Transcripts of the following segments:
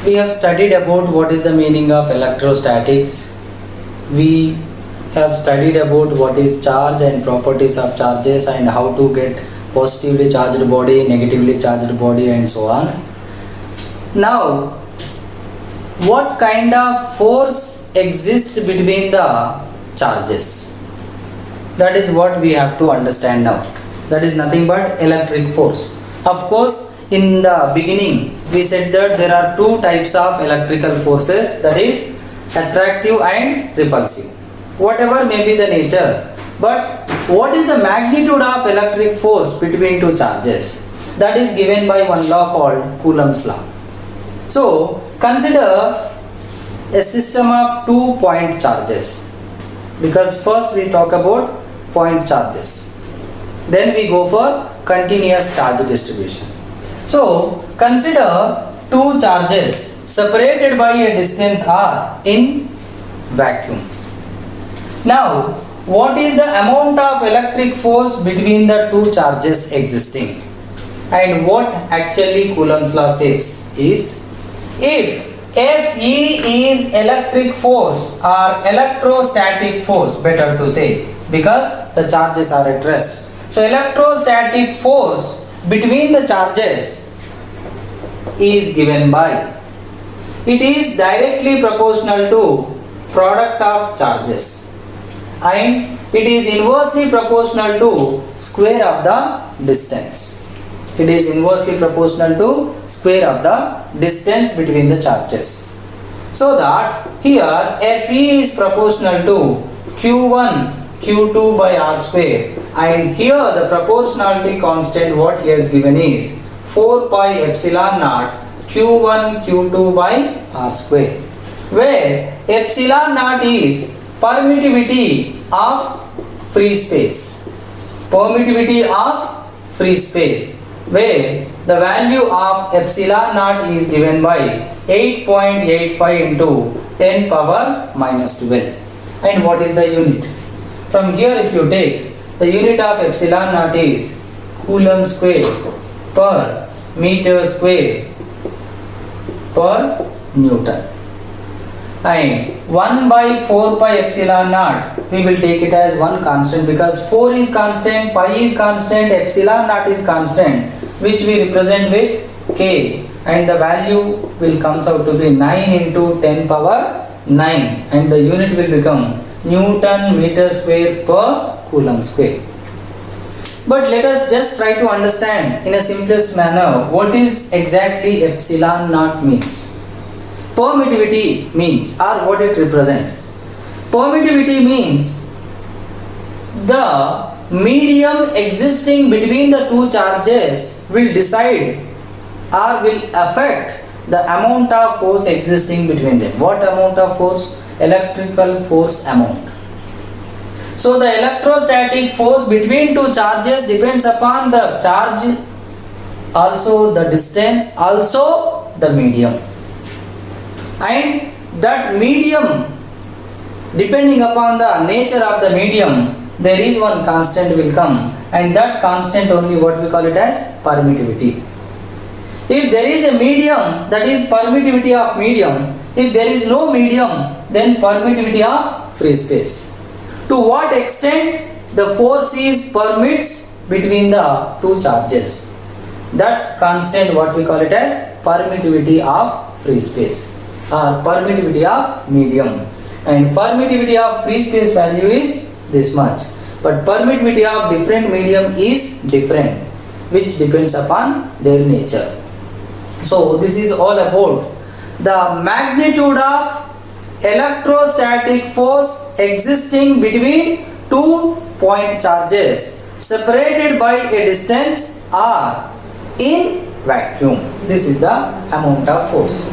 We have studied about what is the meaning of electrostatics. We have studied about what is charge and properties of charges and how to get positively charged body, negatively charged body and so on. Now, what kind of force exists between the charges? That is what we have to understand now. That is nothing but electric force. Of course, in the beginning we said that there are two types of electrical forces, that is attractive and repulsive. Whatever may be the nature, but what is the magnitude of electric force between two charges? That is given by one law called Coulomb's law. So consider a system of 2 point charges, because first we talk about point charges, then we go for continuous charge distribution. So consider two charges separated by a distance r in vacuum. Now, what is the amount of electric force between the two charges existing? And what actually Coulomb's law says is, if Fe is electric force or electrostatic force, better to say, because the charges are at rest. So electrostatic force between the charges is given by, it is directly proportional to product of charges, and it is inversely proportional to square of the distance. It is inversely proportional to square of the distance between the charges. So that here Fe is proportional to Q1 Q2 by R square, and here the proportionality constant what he has given is 4 pi epsilon naught Q1 Q2 by R square, where epsilon naught is permittivity of free space. Permittivity of free space, where the value of epsilon naught is given by 8.85 into 10 power minus 12. And what is the unit? From here if you take, the unit of epsilon naught is Coulomb square per meter square per Newton. And 1 by 4 pi epsilon naught, we will take it as one constant, because 4 is constant, pi is constant, epsilon naught is constant, which we represent with k, and the value will comes out to be 9 into 10 power 9, and the unit will become Newton meter square per Coulomb square. But let us just try to understand in a simplest manner what is exactly epsilon naught means. Permittivity means, or what it represents. Permittivity means the medium existing between the two charges will decide or will affect the amount of force existing between them. What amount of force? Electrical force amount. So the electrostatic force between two charges depends upon the charge, also the distance, also the medium. And that medium, depending upon the nature of the medium, there is one constant will come, and that constant only what we call it as permittivity. If there is a medium, that is permittivity of medium. If there is no medium, then permittivity of free space. To what extent the force is permits between the two charges, that constant what we call it as permittivity of free space or permittivity of medium. And permittivity of free space value is this much, but permittivity of different medium is different, which depends upon their nature. So this is all about the magnitude of electrostatic force existing between 2 point charges separated by a distance r in vacuum. This is the amount of force.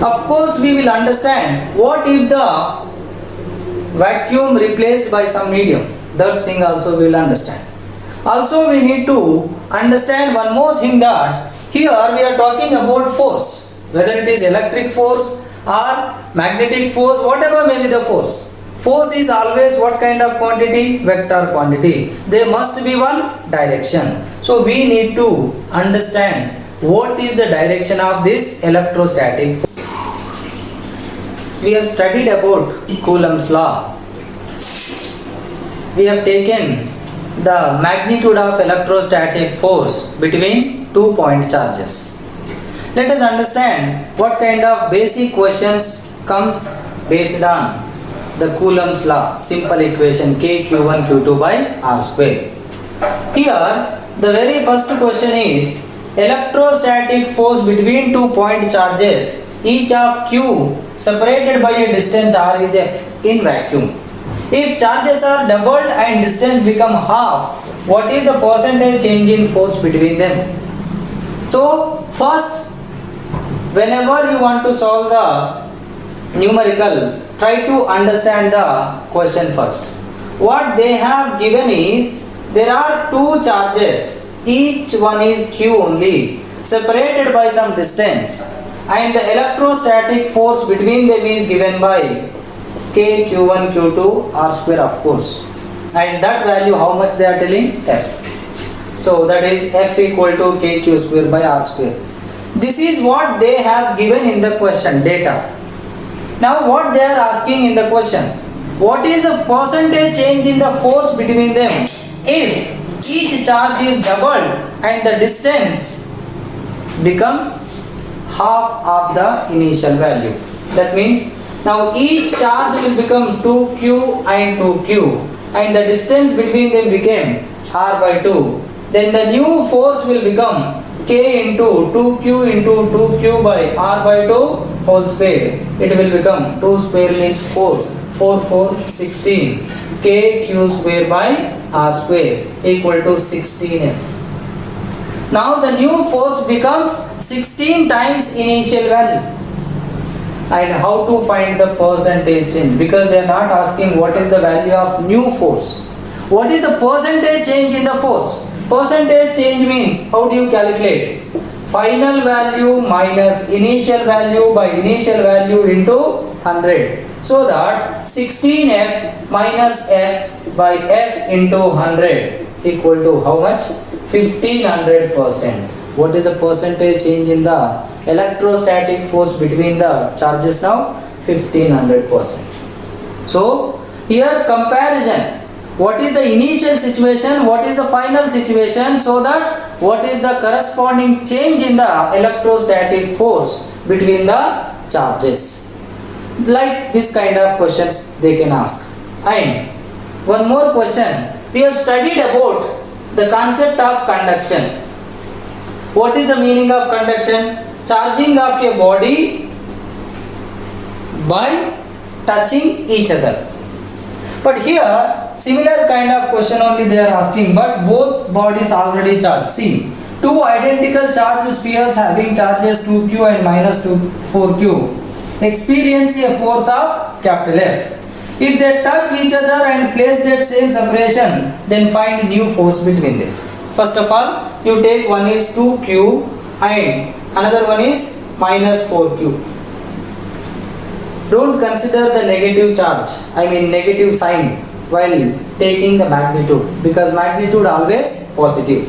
Of course, we will understand what if the vacuum replaced by some medium. That thing also we will understand. Also, we need to understand one more thing, that here we are talking about force, whether it is electric force or magnetic force, whatever may be the force. Force is always what kind of quantity? Vector quantity. There must be one direction. So we need to understand what is the direction of this electrostatic force? We have studied about Coulomb's law. We have taken the magnitude of electrostatic force between 2 point charges. Let us understand what kind of basic questions comes based on the Coulomb's law, simple equation K Q1 Q2 by R square. Here the very first question is electrostatic force between 2 point charges, each of Q separated by a distance R is F in vacuum. If charges are doubled and distance become half, what is the percentage change in force between them? So first, whenever you want to solve the numerical, try to understand the question first. What they have given is, there are two charges, each one is Q only, separated by some distance, and the electrostatic force between them is given by K Q1 Q2 R square, of course, and that value how much they are telling? F. So that is F equal to K Q square by R square. This is what they have given in the question data. Now what they are asking in the question, what is the percentage change in the force between them if each charge is doubled and the distance becomes half of the initial value? That means now each charge will become 2Q and 2Q and the distance between them became R by 2. Then the new force will become K into 2Q into 2Q by R by 2 whole square. It will become 2 square means 4. 4 4 16. K Q square by R square equal to 16F. Now the new force becomes 16 times initial value. And how to find the percentage change? Because they are not asking what is the value of new force. What is the percentage change in the force? Percentage change means, how do you calculate? Final value minus initial value by initial value into 100. So that 16F minus F by F into 100 equal to how much? 1500%. What is the percentage change in the electrostatic force between the charges now? 1500%. So here comparison, what is the initial situation, what is the final situation, so that what is the corresponding change in the electrostatic force between the charges. Like this kind of questions they can ask. And one more question, we have studied about the concept of conduction. What is the meaning of conduction? Charging of a body by touching each other. But here similar kind of question only they are asking, but both bodies already charged. See, two identical charged spheres having charges 2Q and minus 4Q experience a force of capital F. If they touch each other and place that same separation, then find new force between them. First of all, you take one is 2Q and another one is minus 4Q. Don't consider the negative charge, negative sign while taking the magnitude, because magnitude always positive.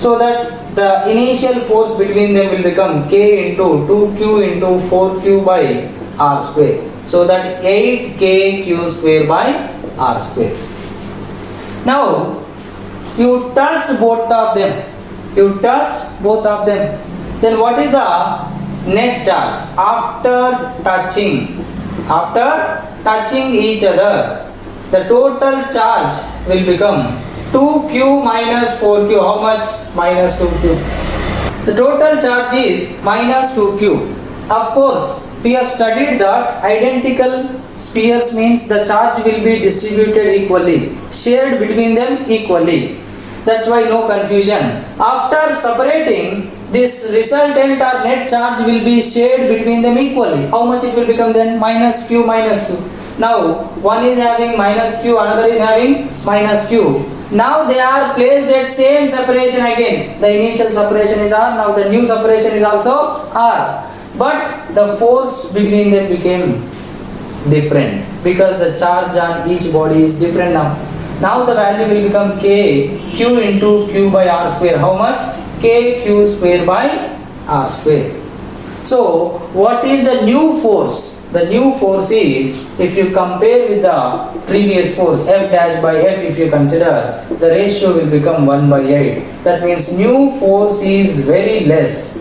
So that the initial force between them will become K into 2Q into 4Q by R square. So that 8KQ square by R square. Now you touch both of them. Then what is the net charge after touching? After touching each other, the total charge will become 2Q minus 4Q. How much? Minus 2Q. The total charge is minus 2Q. Of course, we have studied that identical spheres means the charge will be distributed equally, shared between them equally. That's why no confusion. After separating, this resultant or net charge will be shared between them equally. How much it will become then? Minus Q minus Q. Now one is having minus Q, another is having minus Q. Now they are placed at same separation again. The initial separation is R, now the new separation is also R. But the force between them became different because the charge on each body is different now. Now the value will become K Q into Q by R square. How much? kq square by r square. So what is the new force? The new force is, if you compare with the previous force F dash by F, if you consider, the ratio will become 1 by 8. That means new force is very less,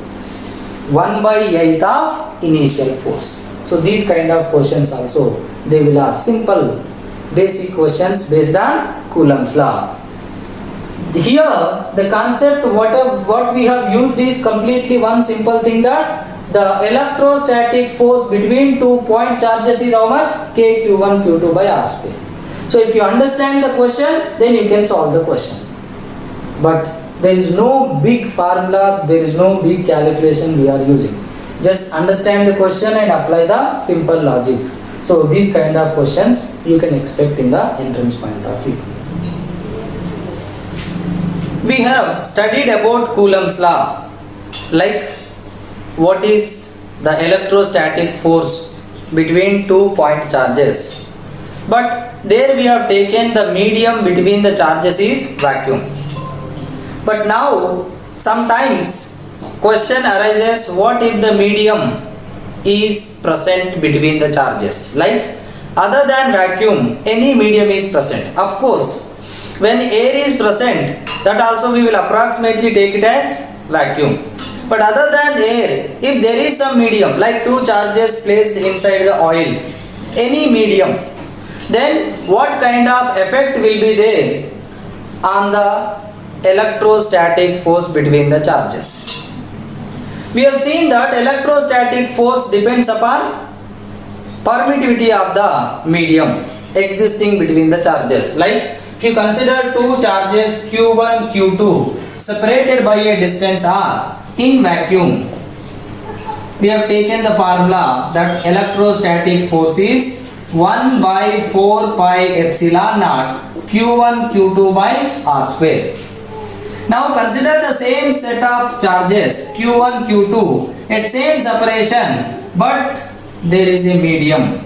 1 by 8 of initial force. So these kind of questions also they will ask, simple basic questions based on Coulomb's law. Here the concept what we have used is completely one simple thing, that the electrostatic force between 2 point charges is how much? Kq1 Q2 by r square. So if you understand the question, then you can solve the question. But there is no big formula, there is no big calculation we are using. Just understand the question and apply the simple logic. So these kind of questions you can expect in the entrance point of view. We have studied about Coulomb's law, like what is the electrostatic force between 2 point charges. But there we have taken the medium between the charges is vacuum. But now sometimes question arises, what if the medium is present between the charges? Like other than vacuum, any medium is present. Of course, when air is present, that also we will approximately take it as vacuum. But other than air, if there is some medium like 2 charges placed inside the oil, any medium, then what kind of effect will be there on the electrostatic force between the charges? We have seen that electrostatic force depends upon permittivity of the medium existing between the charges. Like if you consider 2 charges Q1, Q2 separated by a distance r in vacuum, we have taken the formula that electrostatic force is 1 by 4 pi epsilon naught Q1 Q2 by r square. Now consider the same set of charges Q1 Q2 at same separation, but there is a medium.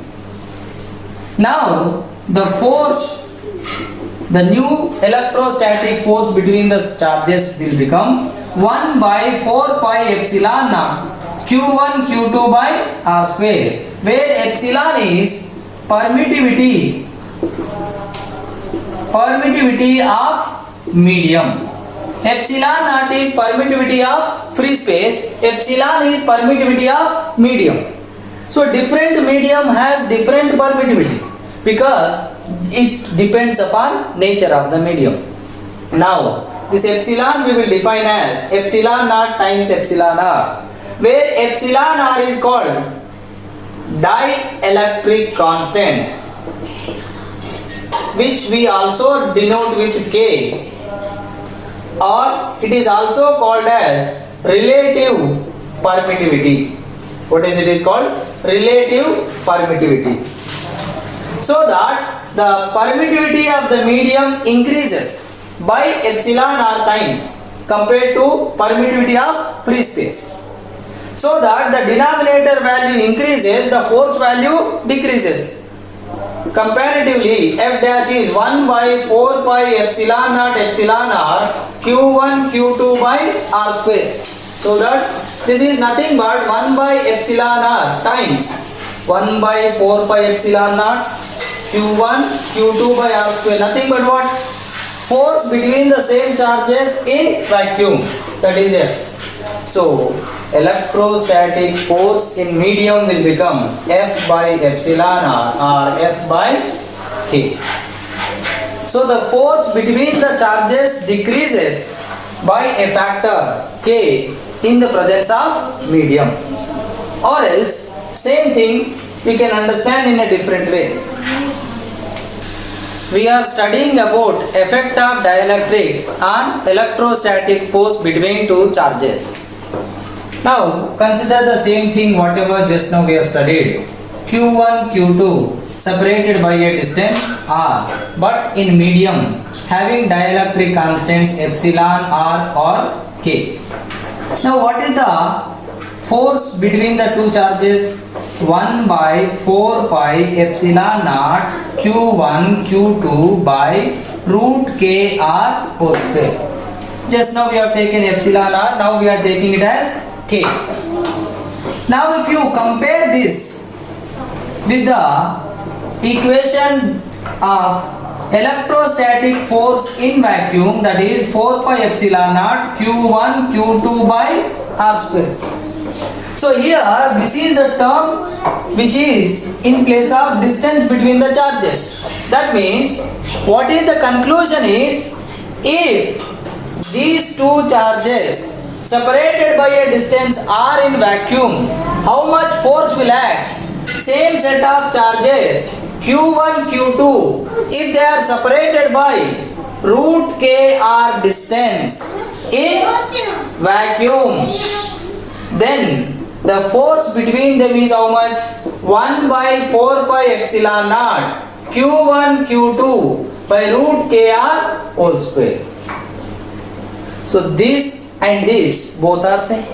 Now the force, the new electrostatic force between the charges will become 1 by 4 pi epsilon naught Q1 Q2 by r square, where epsilon is permittivity of medium. Epsilon naught is permittivity of free space, epsilon is permittivity of medium. So different medium has different permittivity because it depends upon nature of the medium. Now this epsilon we will define as epsilon naught times epsilon r, where epsilon r is called dielectric constant, which we also denote with K, or it is also called as relative permittivity. What is it is called? Relative permittivity. So that the permittivity of the medium increases by epsilon r times compared to permittivity of free space. So that the denominator value increases, the force value decreases. Comparatively, F dash is 1 by 4 pi epsilon naught epsilon r Q1 Q2 by r square. So that this is nothing but 1 by epsilon r times 1 by 4 pi epsilon naught Q1 Q2 by r square. Nothing but what? Force between the same charges in vacuum, that is F. So electrostatic force in medium will become F by epsilon r or F by K. So the force between the charges decreases by a factor K in the presence of medium. Or else same thing we can understand in a different way. We are studying about effect of dielectric on electrostatic force between 2 charges. Now consider the same thing whatever just now we have studied. Q1, Q2 separated by a distance r, but in medium having dielectric constant epsilon r or K. Now what is the force between the 2 charges? 1 by 4 pi epsilon naught Q1 Q2 by root K r whole square. Just now we have taken epsilon r, now we are taking it as k. Now if you compare this with the equation of electrostatic force in vacuum, that is 4 pi epsilon naught q1 q2 by r square. So here this is the term which is in place of distance between the charges. That means what is the conclusion is, if these two charges separated by a distance r in vacuum, how much force will act? Same set of charges q1 q2, if they are separated by root k r distance in vacuum, then the force between them is how much? 1 by 4 pi epsilon naught q1 q2 by root k r whole square. So this and this both are same.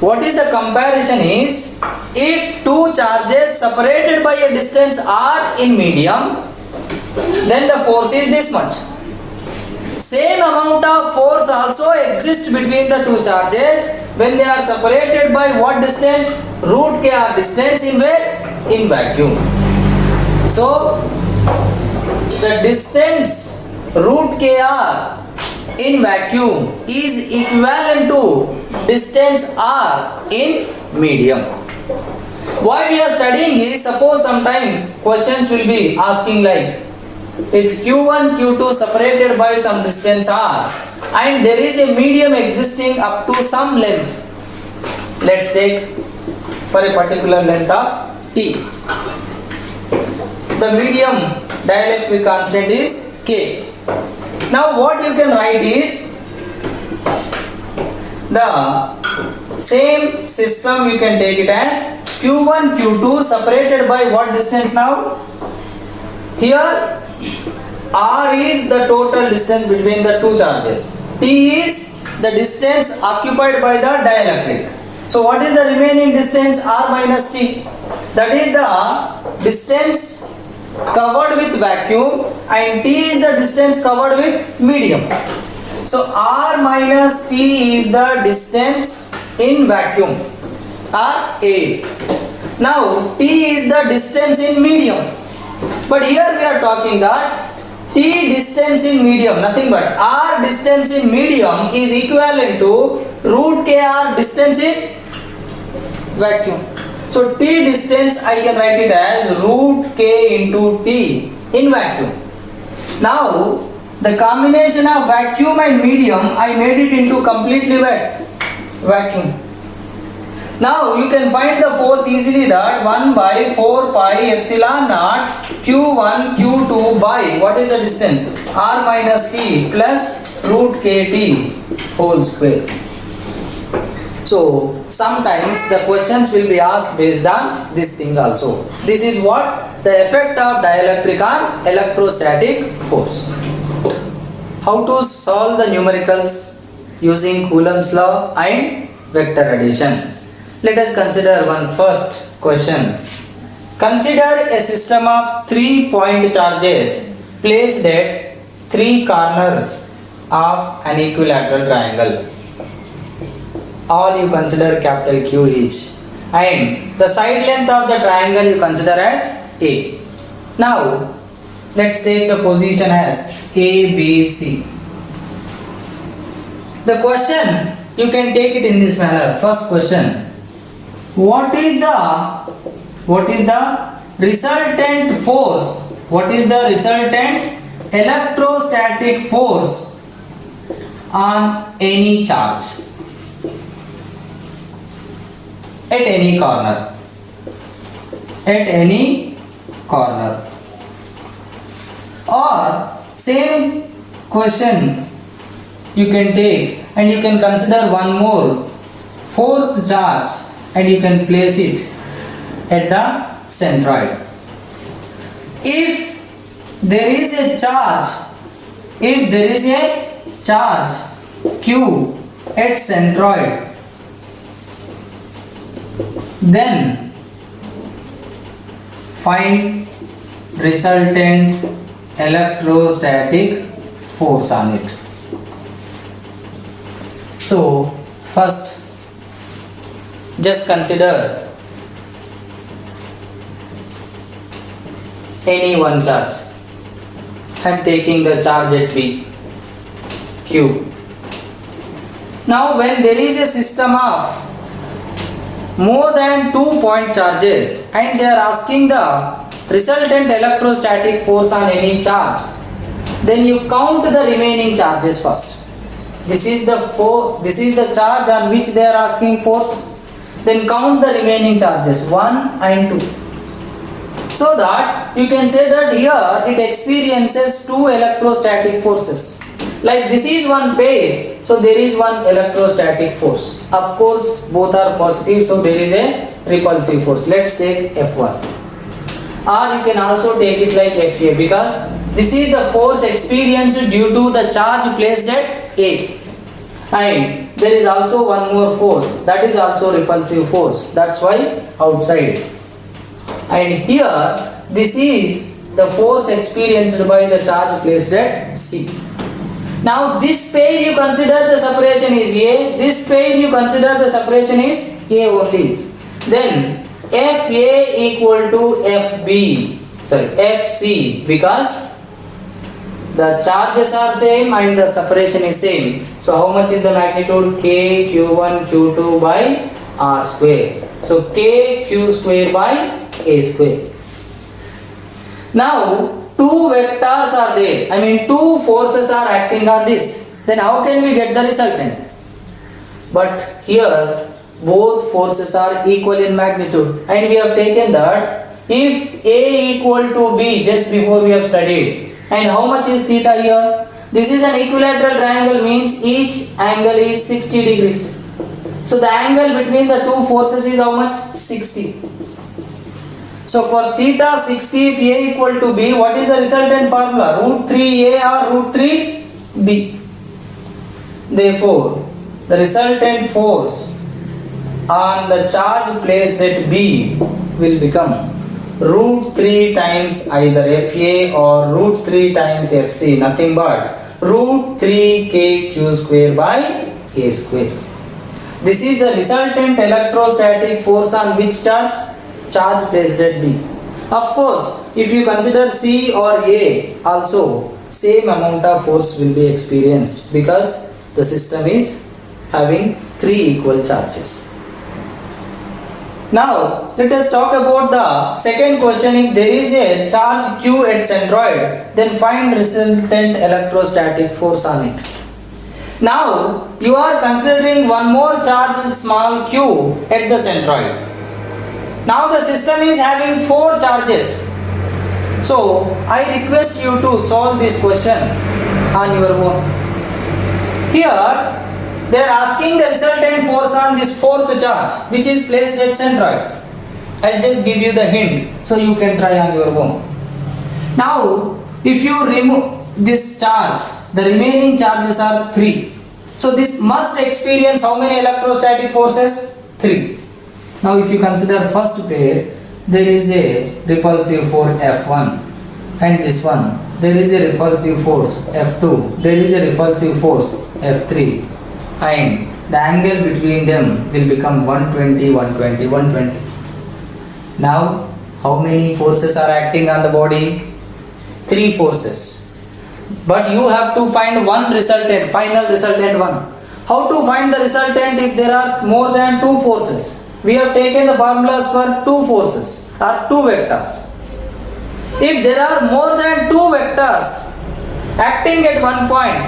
What is the comparison is, if two charges separated by a distance r in medium, then the force is this much. Same amount of force also exists between the two charges when they are separated by what distance? Root k r distance in where? In vacuum. So the distance root k r in vacuum is equivalent to distance r in medium. Why we are studying is, suppose sometimes questions will be asking like, if q1 q2 separated by some distance r and there is a medium existing up to some length, let's take for a particular length of t, the medium dielectric constant is k. Now what you can write is, the same system you can take it as q1 q2 separated by what distance now? Here r is the total distance between the two charges, t is the distance occupied by the dielectric. So what is the remaining distance? R minus t, that is the distance covered with vacuum, and t is the distance covered with medium. So r minus t is the distance in vacuum, r a. Now t is the distance in medium, but here we are talking that t distance in medium, nothing but r distance in medium is equivalent to root k r distance in vacuum. So t distance I can write it as root k into t in vacuum. Now the combination of vacuum and medium, I made it into completely wet vacuum. Now you can find the force easily, that 1 by 4 pi epsilon naught q1 q2 by what is the distance? R minus t plus root kt whole square. So sometimes the questions will be asked based on this thing also. This is what the effect of dielectric on electrostatic force. How to solve the numericals using Coulomb's law and vector addition. Let us consider one first question. Consider a system of 3 point charges placed at 3 corners of an equilateral triangle. All you consider capital Q each, and the side length of the triangle you consider as A. Now let's take the position as A, B, C. The question you can take it in this manner. First question: what is the resultant force? What is the resultant electrostatic force on any charge at any corner? At any corner. Or same question you can take and you can consider one more, fourth charge, and you can place it at the centroid. If there is a charge Q at centroid, then find resultant electrostatic force on it. So first just consider any one charge. I am taking the charge at B, Q. Now when there is a system of more than 2 point charges and they are asking the resultant electrostatic force on any charge, then you count the remaining charges first. This is the charge on which they are asking force. Then count the remaining charges 1 and 2. So that you can say that here it experiences two electrostatic forces. Like this is one pair, so there is one electrostatic force. Of course both are positive, so there is a repulsive force. Let's take F1. Or you can also take it like Fa, because this is the force experienced due to the charge placed at A. And there is also one more force, that is also repulsive force. That's why outside. And here this is the force experienced by the charge placed at C. Now this pair you consider the separation is A, this pair you consider the separation is A only. Then Fa equal to Fc, because the charges are same and the separation is same. So how much is the magnitude? K Q1 Q2 by R square. So K Q square by A square. Now two vectors are there, two forces are acting on this. Then how can we get the resultant? But here both forces are equal in magnitude, and we have taken that if A equal to B, just before we have studied. And how much is theta here? This is an equilateral triangle, means each angle is 60 degrees. So the angle between the two forces is how much? 60. So for theta 60, if A equal to B, what is the resultant formula? Root 3A or root 3B. Therefore, the resultant force on the charge placed at B will become root 3 times either Fa or root 3 times Fc, nothing but root 3 kq square by A square. This is the resultant electrostatic force on which charge? Charge placed at B. Of course, if you consider C or A also, same amount of force will be experienced, because the system is having 3 equal charges. Now let us talk about the second question. If there is a charge Q at centroid, then find resultant electrostatic force on it. Now you are considering one more charge small q at the centroid. Now the system is having 4 charges. So I request you to solve this question on your own. Here they are asking the resultant force on this 4th charge which is placed at centroid. I'll just give you the hint so you can try on your own. Now if you remove this charge, the remaining charges are 3. So this must experience how many electrostatic forces? 3. Now if you consider first pair, there is a repulsive force F1, and this one there is a repulsive force F2, there is a repulsive force F3, and the angle between them will become 120, 120, 120. Now how many forces are acting on the body? 3 forces. But you have to find one resultant, final resultant one. How to find the resultant if there are more than 2 forces? We have taken the formulas for 2 forces or 2 vectors. If there are more than 2 vectors acting at one point,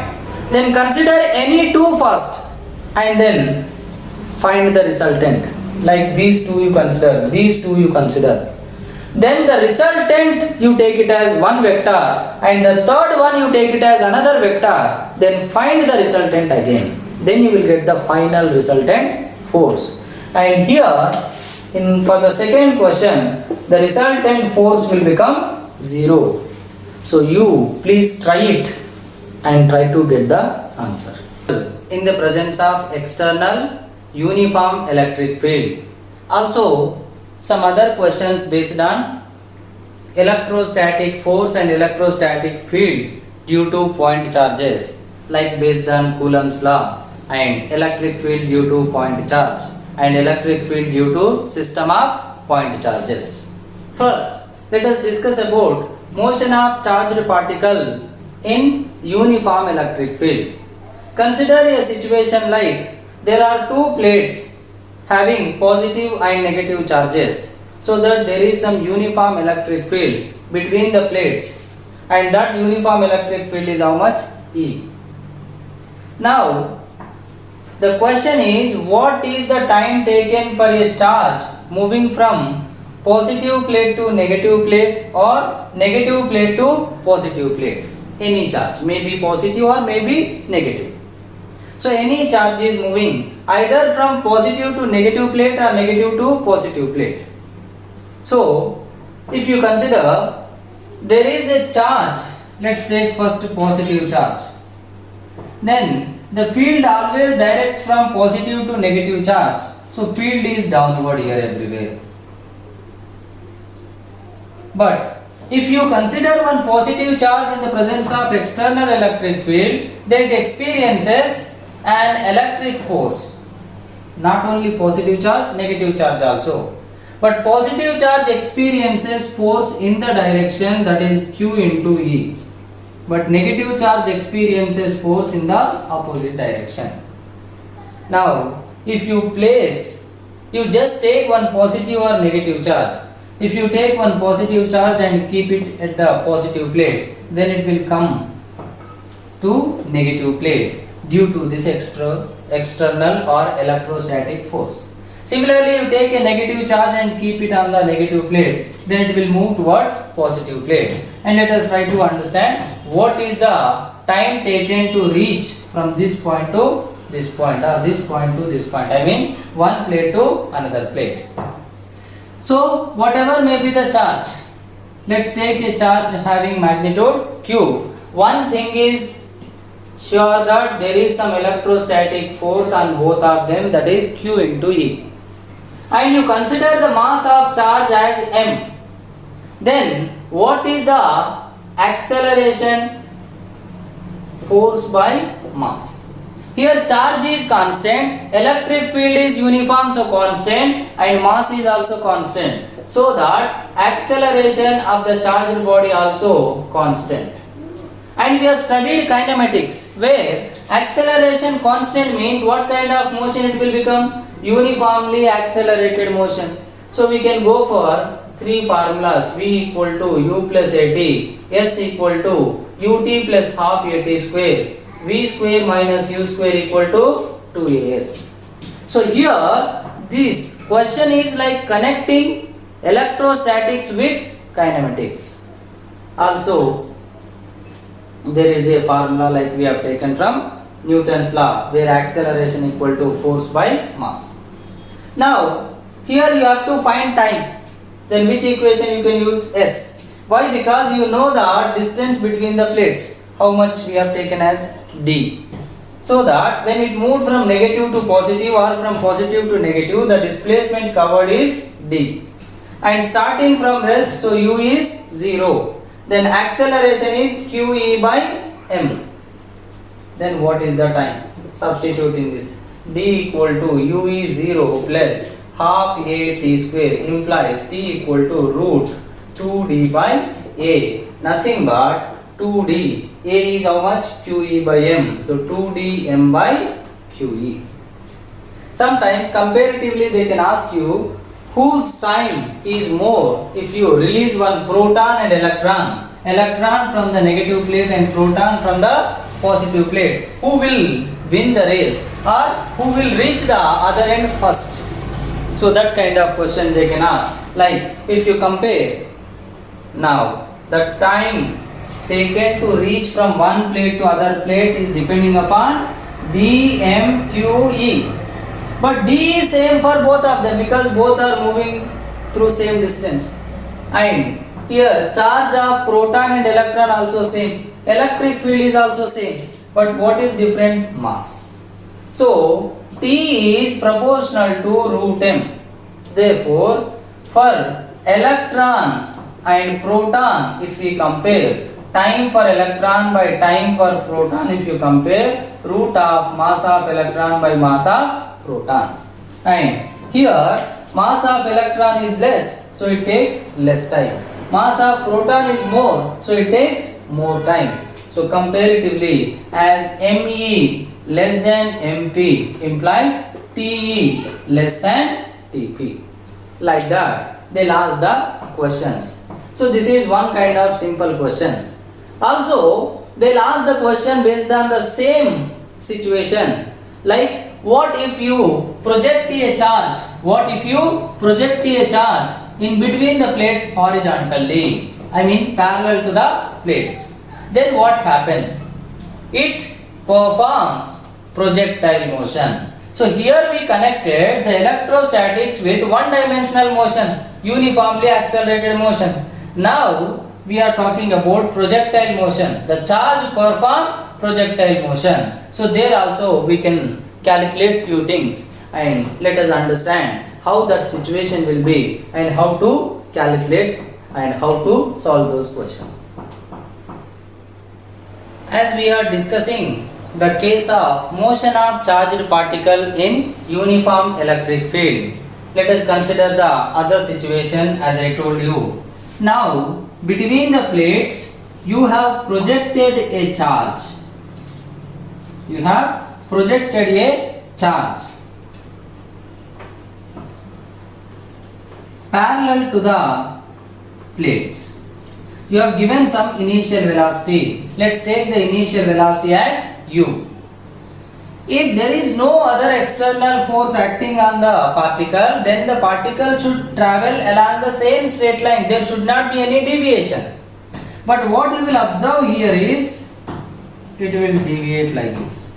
then consider any 2 first and then find the resultant. Like these 2 you consider, these 2 you consider. Then the resultant you take it as one vector, and the third one you take it as another vector. Then find the resultant again. Then you will get the final resultant force. And here for the second question, the resultant force will become 0. So you please try it and try to get the answer. In the presence of external uniform electric field. Also some other questions based on electrostatic force and electrostatic field due to point charges, like based on Coulomb's law. and electric field due to point charge and electric field due to system of point charges. First, let us discuss about motion of charged particle in uniform electric field. Consider a situation like there are two plates having positive and negative charges, so that there is some uniform electric field between the plates, and that uniform electric field is how much? E. Now the question is, what is the time taken for a charge moving from positive plate to negative plate or negative plate to positive plate? Any charge may be positive or may be negative. So any charge is moving either from positive to negative plate or negative to positive plate. So if you consider there is a charge, let's take first positive charge, then the field always directs from positive to negative charge. So field is downward here everywhere. But if you consider one positive charge in the presence of external electric field, then it experiences an electric force. Not only positive charge, negative charge also. But positive charge experiences force in the direction that is Q into E. But negative charge experiences force in the opposite direction. Now, if you just take one positive or negative charge. If you take one positive charge and keep it at the positive plate, then it will come to negative plate due to this external or electrostatic force. Similarly, you take a negative charge and keep it on the negative plate, then it will move towards positive plate. And let us try to understand what is the time taken to reach from this point to this point, or this point to this point. I mean one plate to another plate. So whatever may be the charge, let's take a charge having magnitude Q. One thing is sure that there is some electrostatic force on both of them, that is Q into E. And you consider the mass of charge as m. Then what is the acceleration? Force by mass. Here charge is constant, electric field is uniform, so constant, and mass is also constant, so that acceleration of the charged body also constant. And we have studied kinematics, where acceleration constant means what kind of motion it will become? Uniformly accelerated motion. So we can go for three formulas: V equal to U plus AT, S equal to UT plus half AT square, V square minus U square equal to 2AS. So here this question is like connecting electrostatics with kinematics. Also there is a formula like we have taken from Newton's law, where acceleration equal to force by mass. Now here you have to find time. Then which equation you can use? S. Why? Because you know the distance between the plates. How much we have taken as D. So that when it moved from negative to positive or from positive to negative, the displacement covered is D. And starting from rest, so U is 0. Then acceleration is QE by M. Then what is the time? Substitute in this. D equal to U is 0 plus half A T square implies T equal to root 2D by A. Nothing but 2D. A is how much? QE by M. So 2D M by QE. Sometimes comparatively they can ask you whose time is more if you release one proton and electron. Electron from the negative plate and proton from the positive plate. Who will win the race, or who will reach the other end first? So that kind of question they can ask. Like if you compare now, the time taken to reach from one plate to other plate is depending upon D, M, Q, E. But D is same for both of them because both are moving through same distance. And here charge of proton and electron also same. Electric field is also same. But what is different? Mass. So T is proportional to root M. Therefore, for electron and proton, if we compare, time for electron by time for proton, if you compare root of mass of electron by mass of proton. And here mass of electron is less, so it takes less time. Mass of proton is more, so it takes more time. So comparatively, as Me less than Mp implies Te less than Tp. Like that, they'll ask the questions. So this is one kind of simple question. Also, they'll ask the question based on the same situation. Like, what if you project a charge? What if you project a charge in between the plates horizontally? I mean parallel to the plates. Then what happens? It performs projectile motion. So here we connected the electrostatics with one-dimensional motion, uniformly accelerated motion. Now we are talking about projectile motion. The charge perform projectile motion. So there also we can calculate few things, and let us understand how that situation will be and how to calculate and how to solve those questions. As we are discussing the case of motion of charged particle in uniform electric field, let us consider the other situation as I told you. Now, between the plates, you have projected a charge. You have projected a charge parallel to the plates. You have given some initial velocity. Let's take the initial velocity as u. If there is no other external force acting on the particle, then the particle should travel along the same straight line. There should not be any deviation. But what you will observe here is, it will deviate like this.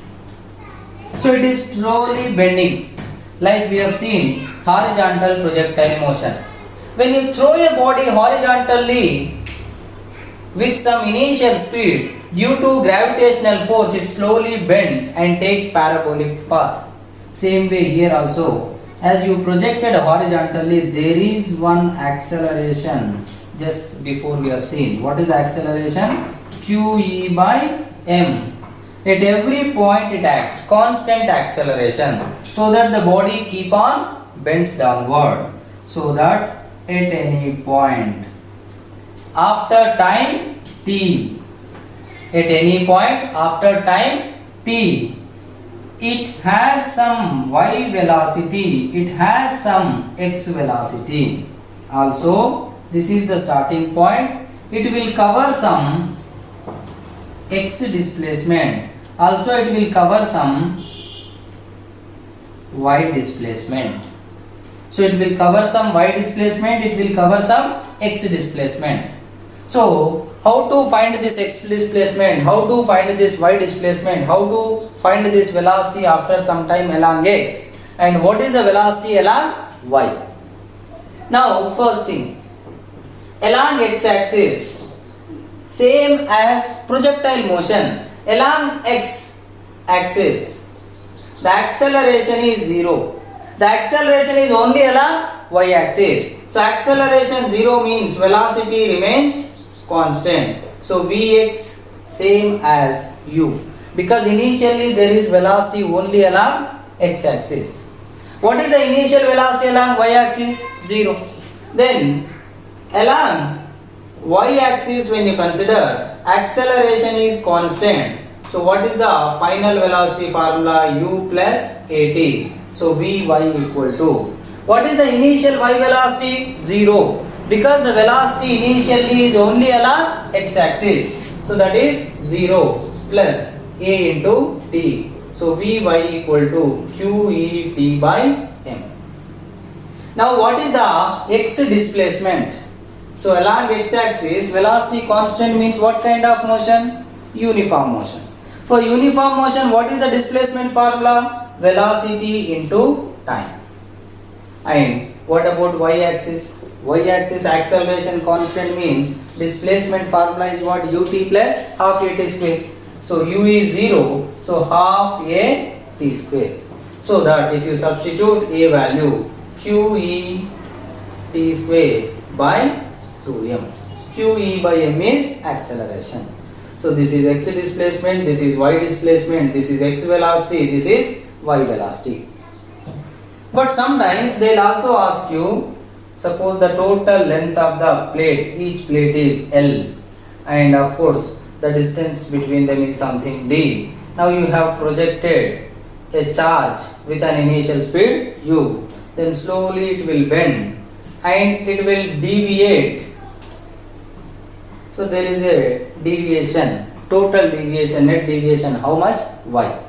So it is slowly bending, like we have seen horizontal projectile motion. When you throw a body horizontally with some initial speed, due to gravitational force, it slowly bends and takes parabolic path. Same way here also, as you projected horizontally, there is one acceleration just before we have seen. What is the acceleration? QE by M. At every point it acts, constant acceleration, so that the body keep on bends downward, so that at any point after time t, at any point after time t, it has some y velocity, it has some x velocity. Also, this is the starting point. It will cover some x displacement. Also, it will cover some y displacement. So, it will cover some y displacement, it will cover some x displacement. So, how to find this x displacement, how to find this y displacement, how to find this velocity after some time along x, and what is the velocity along y. Now, first thing, along x axis, same as projectile motion, along x axis, the acceleration is 0. The acceleration is only along y axis. So, acceleration 0 means velocity remains constant. So, Vx same as u, because initially there is velocity only along x axis. What is the initial velocity along y axis? 0. Then along y axis, when you consider, acceleration is constant. So what is the final velocity formula? U plus at. So Vy equal to, what is the initial y velocity? 0, because the velocity initially is only along x axis. So that is 0 plus a into t. So Vy equal to QET by m. Now what is the x displacement? So along x axis, velocity constant means what kind of motion? Uniform motion. For uniform motion, what is the displacement formula? Velocity into time. And what about y axis? Y axis acceleration constant means displacement formula is what? Ut plus half a t square. So u is 0, so half a t square. So that if you substitute a value, q e t square by 2m. QE by m is acceleration. So this is x displacement, this is y displacement, this is x velocity, this is y velocity. But sometimes they'll also ask you, suppose the total length of the plate, each plate is L, and of course the distance between them is something d. Now you have projected a charge with an initial speed u, then slowly it will bend and it will deviate. So there is a deviation, total deviation, net deviation, how much? Y.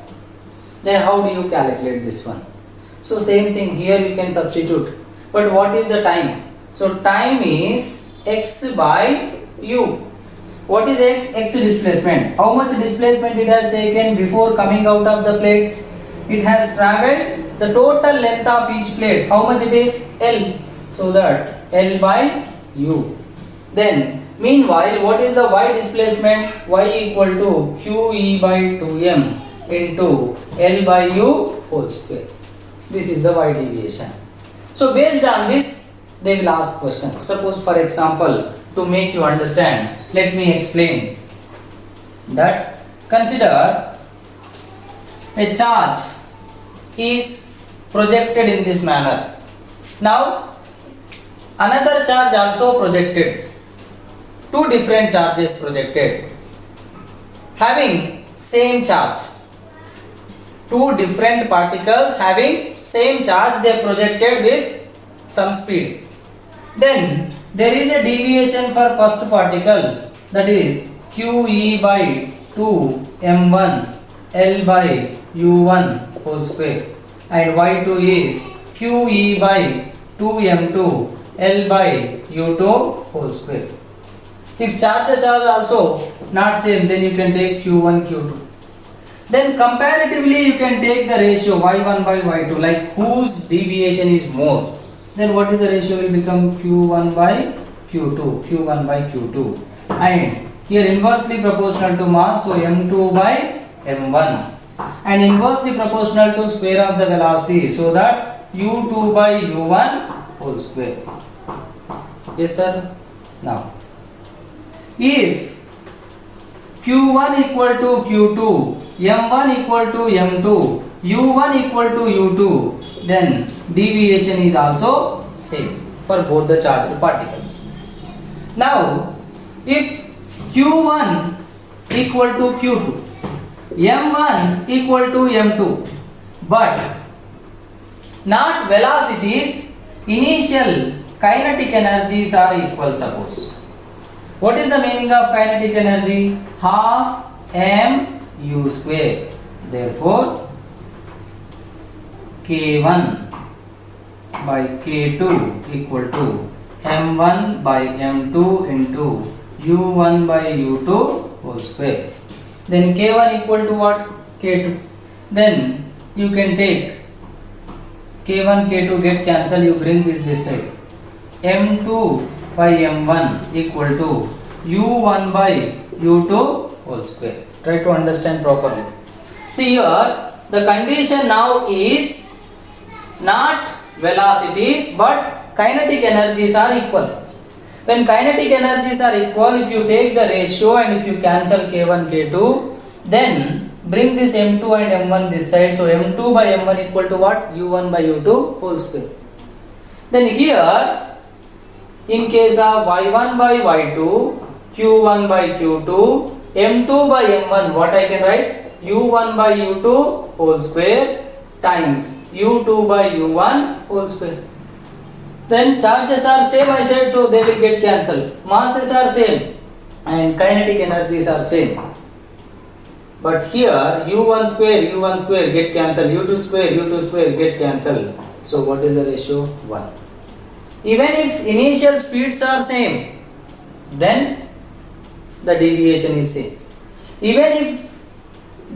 Then how do you calculate this one? So same thing here, you can substitute. But what is the time? So time is x by u. What is x? X displacement. How much displacement it has taken before coming out of the plates? It has travelled the total length of each plate. How much it is? L. So that L by u. Then meanwhile, what is the y displacement? Y equal to QE by 2m into L by u whole square. This is the y deviation. So based on this, they will ask questions. Suppose for example, to make you understand, let me explain that consider a charge is projected in this manner. Now another charge also projected. Two different charges projected having same charge. Two different particles having same charge, they projected with some speed. Then there is a deviation for first particle, that is QE by 2 m1 L by u1 whole square, and y2 is QE by 2 m2 L by u2 whole square. If charges are also not same, then you can take q1 q2. Then comparatively you can take the ratio y1 by y2, like whose deviation is more. Then what is the ratio will become q1 by q2, q1 by q2, and here inversely proportional to mass, so m2 by m1, and inversely proportional to square of the velocity, so that u2 by u1 whole square. Yes sir. Now if q1 equal to q2, m1 equal to m2, u1 equal to u2, then deviation is also same for both the charged particles. Now if q1 equal to q2, m1 equal to m2, but not velocities, initial kinetic energies are equal, suppose. What is the meaning of kinetic energy? Half m u square. Therefore k1 by k2 equal to m1 by m2 into u1 by u2 whole square. Then k1 equal to what? K2. Then you can take k1 k2 get cancel, you bring this side. m2 by m1 equal to u1 by u2 whole square. Try to understand properly. See here, the condition now is not velocities but kinetic energies are equal. When kinetic energies are equal, if you take the ratio and if you cancel k1 k2, then bring this m2 and m1 this side, so m2 by m1 equal to what? u1 by u2 whole square. Then here in case of y1 by y2, q1 by q2, m2 by m1, what I can write? u1 by u2 whole square times u2 by u1 whole square. Then charges are same, I said, so they will get cancelled. Masses are same and kinetic energies are same. But here u1 square get cancelled, u2 square get cancelled. So what is the ratio? 1. Even if initial speeds are same, then the deviation is same. Even if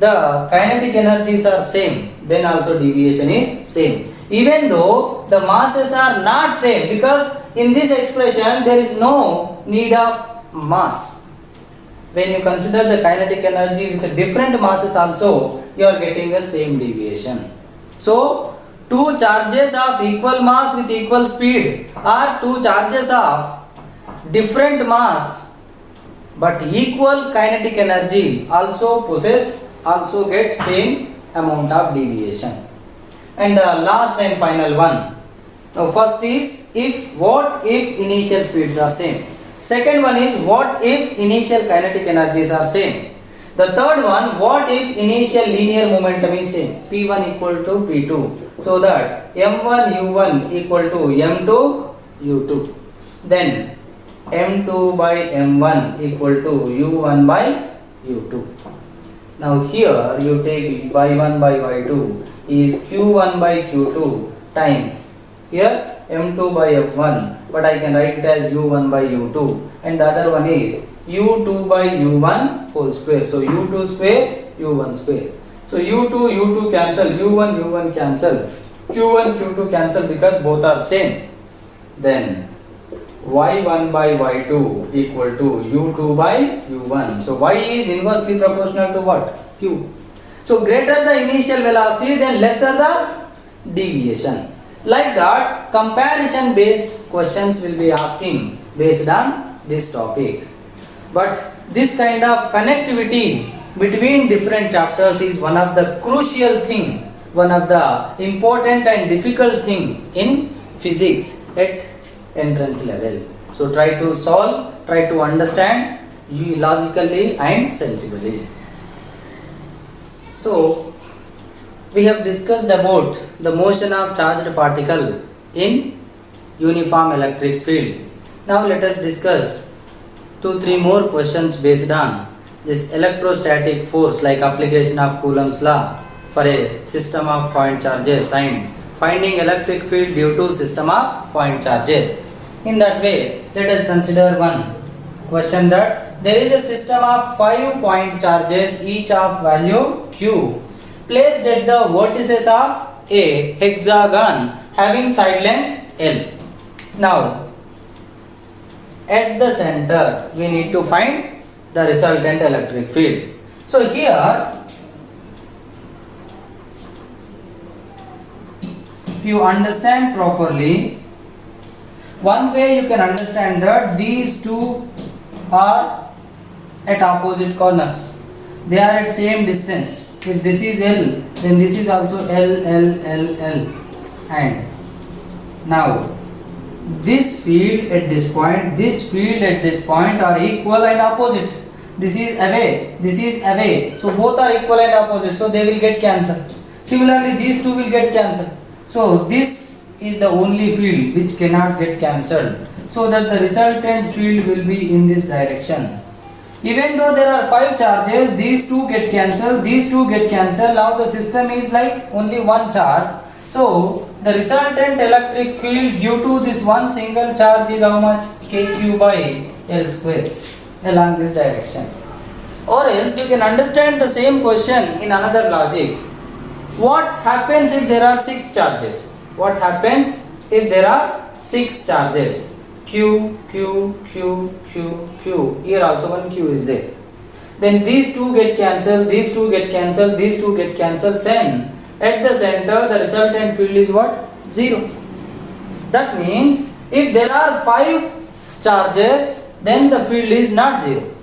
the kinetic energies are same, then also deviation is same. Even though the masses are not same, because in this expression there is no need of mass. When you consider the kinetic energy with different masses also, you are getting the same deviation. So two charges of equal mass with equal speed, or two charges of different mass but equal kinetic energy also get same amount of deviation. And the last and final one. Now first is what if initial speeds are same. Second one is what if initial kinetic energies are same. The third one, what if initial linear momentum is same, P1 equal to P2, so that M1 U1 equal to M2 U2. Then M2 by M1 equal to U1 by U2. Now here you take Y1 by Y2 is Q1 by Q2 times here M2 by F1, but I can write it as U1 by U2, and the other one is U2 by U1 whole square. So U2 square, U1 square. So U2 cancel, U1 cancel, Q1 Q2 cancel because both are same. Then Y1 by Y2 equal to U2 by U1. So Y is inversely proportional to what? Q. So greater the initial velocity, then lesser the deviation. Like that, comparison based questions will be asking based on this topic. But this kind of connectivity between different chapters is one of the crucial thing, one of the important and difficult thing in physics at entrance level. So try to solve, try to understand logically and sensibly. So we have discussed about the motion of charged particle in uniform electric field. Now let us discuss 2-3 more questions based on this electrostatic force, like application of Coulomb's law for a system of point charges and finding electric field due to system of point charges. In that way, let us consider one question that there is a system of 5 point charges, each of value q, placed at the vertices of a hexagon having side length L. Now at the center we need to find the resultant electric field. So here if you understand properly, one way you can understand that these two are at opposite corners, they are at same distance. If this is L, then this is also L, and now this field at this point, this field at this point are equal and opposite. This is away, so both are equal and opposite, so they will get cancelled. Similarly these two will get cancelled. So this is the only field which cannot get cancelled, so that the resultant field will be in this direction. Even though there are 5 charges, these two get cancelled, these two get cancelled. Now the system is like only one charge. So the resultant electric field due to this one single charge is how much? Kq by L square along this direction. Or else you can understand the same question in another logic. What happens if there are 6 charges? What happens if there are 6 charges? Q, Q, Q, Q, Q. Here also one Q is there. Then these two get cancelled, these two get cancelled, these two get cancelled. Then at the center the resultant field is what? 0. That means if there are 5 charges, then the field is not 0.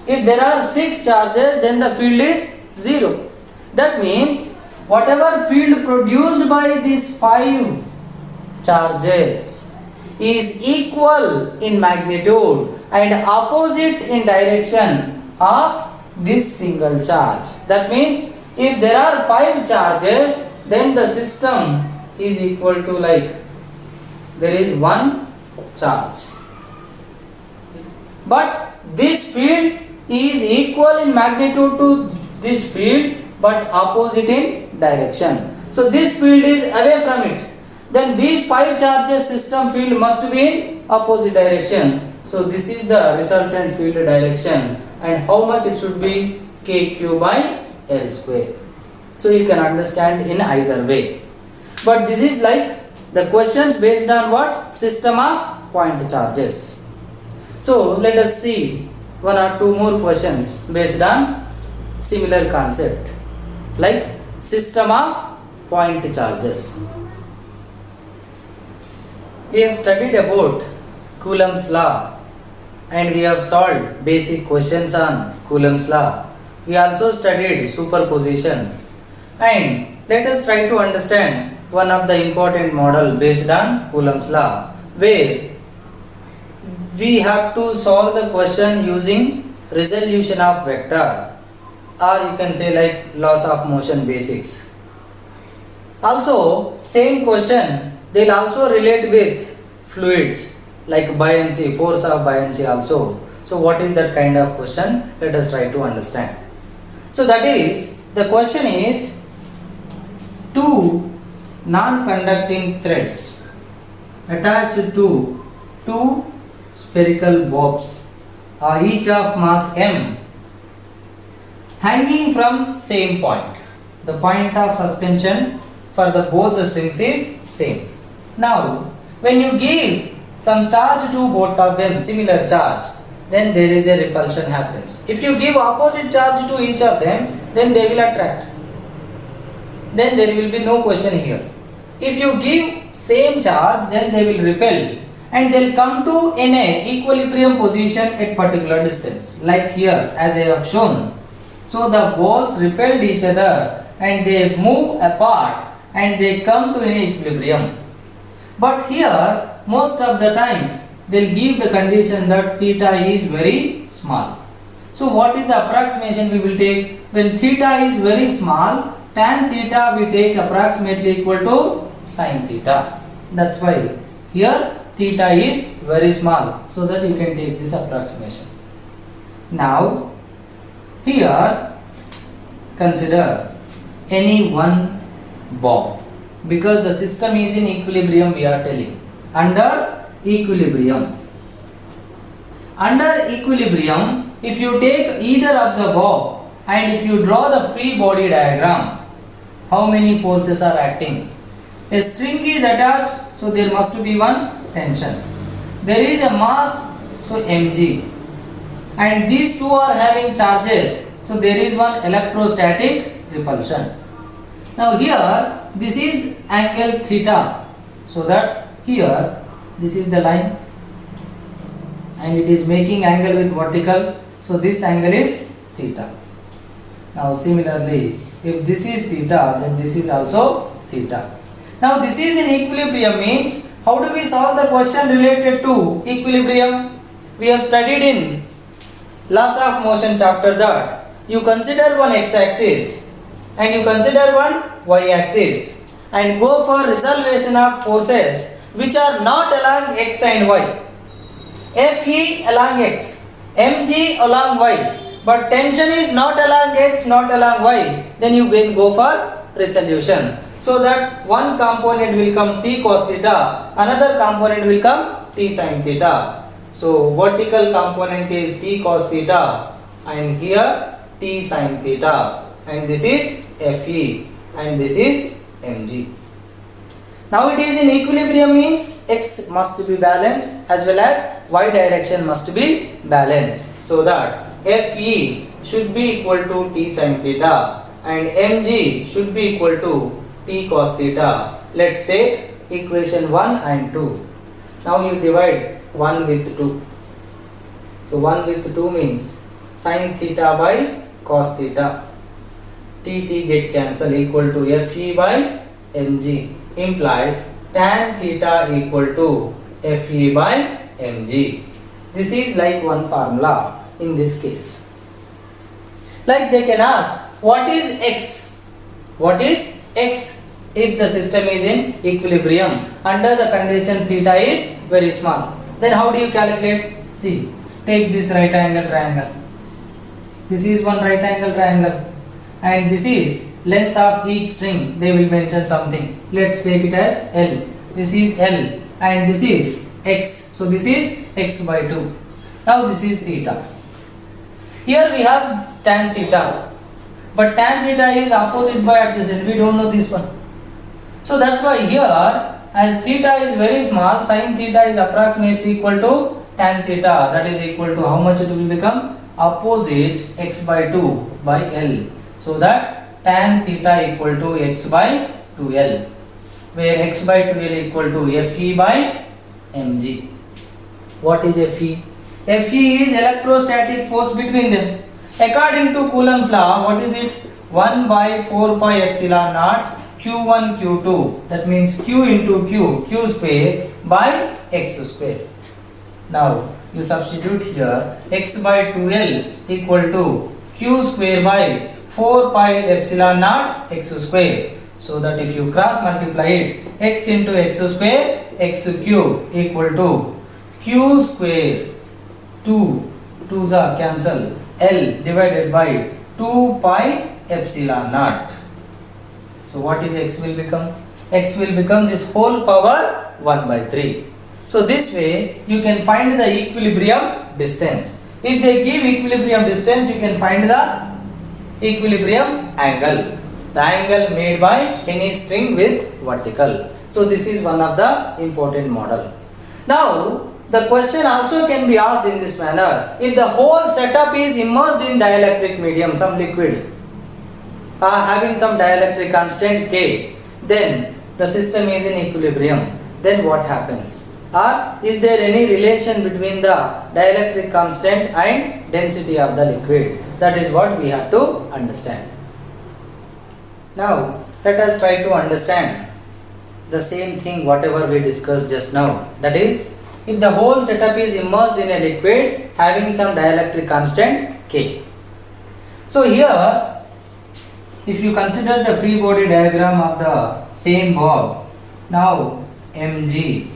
If there are 6 charges, then the field is 0. That means whatever field produced by these 5 charges is equal in magnitude and opposite in direction of this single charge. That means if there are 5 charges, then the system is equal to, like, there is 1 charge, but this field is equal in magnitude to this field but opposite in direction. So this field is away from it. Then these 5 charges system field must be in opposite direction. So this is the resultant field direction, and how much it should be? Kq by L square. So you can understand in either way. But this is like the questions based on what? System of point charges. So let us see 1 or 2 more questions based on similar concept, like system of point charges. We have studied about Coulomb's law and we have solved basic questions on Coulomb's law. We also studied superposition, and let us try to understand one of the important model based on Coulomb's law, where we have to solve the question using resolution of vector, or you can say like laws of motion basics. Also, same question they'll also relate with fluids like buoyancy, force of buoyancy also. So what is that kind of question? Let us try to understand. So that is, the question is, two non-conducting threads attached to two spherical bobs are each of mass m hanging from same point. The point of suspension for the both the strings is same. Now, when you give some charge to both of them, similar charge, then there is a repulsion happens. If you give opposite charge to each of them, then they will attract. Then there will be no question here. If you give same charge, then they will repel and they will come to in a equilibrium position at particular distance, like here as I have shown. So the balls repelled each other and they move apart and they come to an equilibrium. But here most of the times they will give the condition that theta is very small. So what is the approximation we will take? When theta is very small, tan theta we take approximately equal to sin theta. That's why here theta is very small, so that you can take this approximation. Now here consider any one bob, because the system is in equilibrium, we are telling. Under equilibrium, if you take either of the bob and if you draw the free body diagram, how many forces are acting? A string is attached, so there must be one tension. There is a mass, so mg, and these two are having charges, so there is one electrostatic repulsion. Now here this is angle theta, so that here this is the line and it is making angle with vertical, so this angle is theta. Now similarly, if this is theta, then this is also theta. Now this is in equilibrium means, how do we solve the question related to equilibrium? We have studied in laws of motion chapter that you consider one x-axis and you consider one y-axis and go for resolvation of forces which are not along x and y. Fe along x, mg along y, but tension is not along x, not along y, then you will go for resolution. So that one component will come t cos theta, another component will come t sin theta. So vertical component is t cos theta and here t sin theta, and this is Fe and this is mg. Now it is in equilibrium means x must be balanced as well as y direction must be balanced, so that Fe should be equal to t sin theta and mg should be equal to t cos theta. Let's take equation 1 and 2. Now you divide 1 with 2. So 1 with 2 means sin theta by cos theta. T get cancel, equal to Fe by mg, implies tan theta equal to Fe by mg. This is like one formula in this case. Like they can ask, what is x? What is x if the system is in equilibrium under the condition theta is very small? Then how do you calculate? See, take this right angle triangle. This is one right angle triangle and this is length of each string. They will mention something. Let's take it as L. This is L and this is x. So this is x by 2. Now this is theta. Here we have tan theta, but tan theta is opposite by adjacent. We don't know this one. So that's why here, as theta is very small, sin theta is approximately equal to tan theta. That is equal to how much it will become? Opposite x by 2 by L. So that tan theta equal to x by 2L, where x by 2L equal to Fe by mg. What is Fe? Fe is electrostatic force between them. According to Coulomb's law, what is it? 1 by 4 pi epsilon naught Q1 Q2. That means Q into Q square by x square. Now you substitute here x by 2L equal to Q square by 4 pi epsilon naught x square. So that if you cross multiply it, x into x square x cube equal to Q square 2's are cancel, L divided by 2 pi epsilon naught. So what is x will become? X will become this whole power 1 by 3. So this way you can find the equilibrium distance. If they give equilibrium distance, you can find the equilibrium angle. The angle made by any string with vertical. So this is one of the important model. Now the question also can be asked in this manner. If the whole setup is immersed in dielectric medium, some liquid having some dielectric constant K, then the system is in equilibrium. Then what happens? Is there any relation between the dielectric constant and density of the liquid? That is what we have to understand. Now let us try to understand the same thing whatever we discussed just now. That is, if the whole setup is immersed in a liquid having some dielectric constant K. So here, if you consider the free body diagram of the same bob, now mg,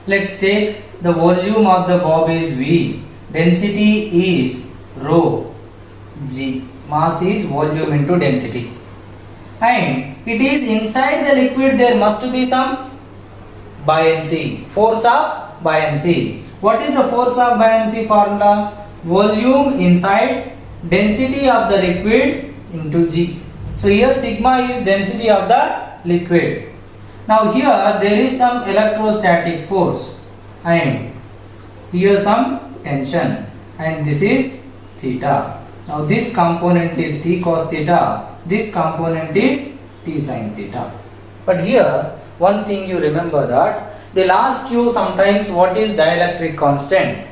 let's take the volume of the bob is V, density is rho g, mass is volume into density, and it is inside the liquid. There must be some buoyancy, force of buoyancy. What is the force of buoyancy formula? Volume inside density of the liquid into g. So here sigma is density of the liquid. Now here there is some electrostatic force and here some tension, and this is theta. Now this component is t cos theta, this component is t sin theta. But here one thing you remember, that they'll ask you sometimes what is dielectric constant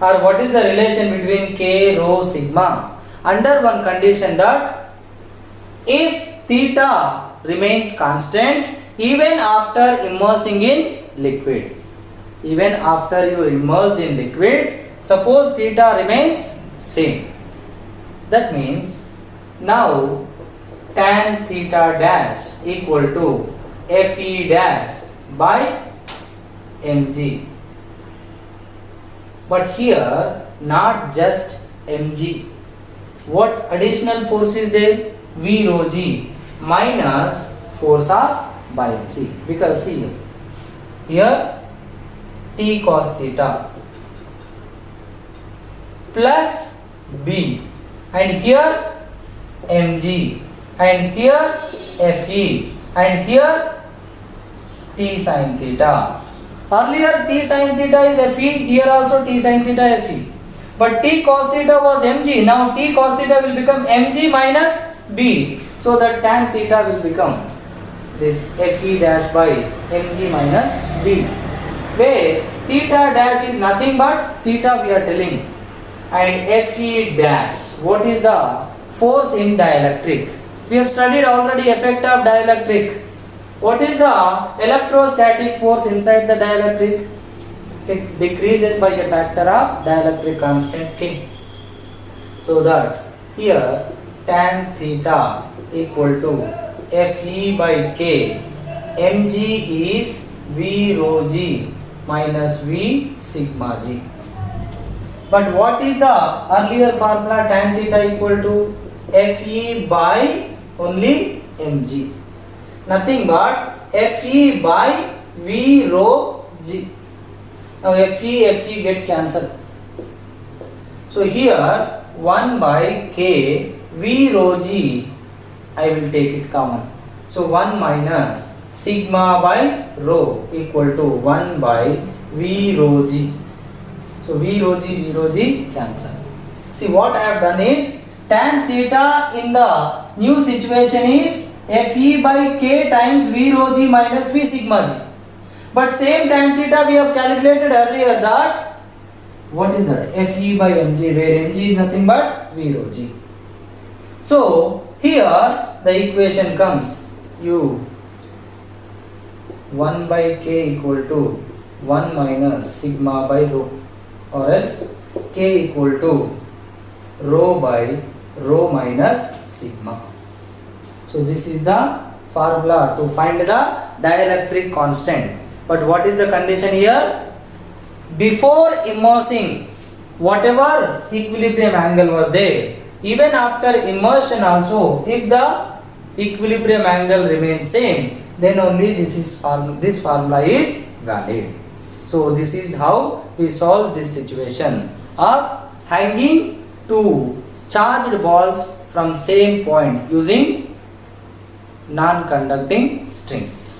or what is the relation between K, rho, sigma, under one condition, that if theta remains constant even after immersing in liquid. Even after you immersed in liquid, suppose theta remains same. That means now tan theta dash equal to Fe dash by mg. But here not just mg. What additional force is there? V rho g minus force of buoyancy. Because see here t cos theta plus b, and here mg, and here Fe, and here t sin theta. Earlier t sin theta is Fe, here also t sin theta Fe. But t cos theta was mg, now t cos theta will become mg minus b. So that tan theta will become this Fe dash by mg minus b, where theta dash is nothing but theta we are telling, and Fe dash, what is the force in dielectric? We have studied already effect of dielectric. What is the electrostatic force inside the dielectric? It decreases by a factor of dielectric constant K. So that here tan theta equal to Fe by K, mg is V rho g minus V sigma g. But what is the earlier formula? Tan theta equal to Fe by only mg, nothing but Fe by V rho g. Now Fe get cancelled. So here 1 by K V rho g, I will take it common. So 1 minus sigma by rho equal to 1 by V rho g. So V rho g cancel. See what I have done is, tan theta in the new situation is Fe by K times V rho g minus V sigma g. But same tan theta we have calculated earlier, that What is that? Fe by mg, where mg is nothing but v rho g. So here the equation comes u 1 by k equal to 1 minus sigma by rho, or else k equal to rho by rho minus sigma. So this is the formula to find the dielectric constant. But what is the condition here? Before immersing, whatever equilibrium angle was there, even after immersion also, if the equilibrium angle remains same, then only this formula is valid. So this is how we solve this situation of hanging two charged balls from same point using non-conducting strings.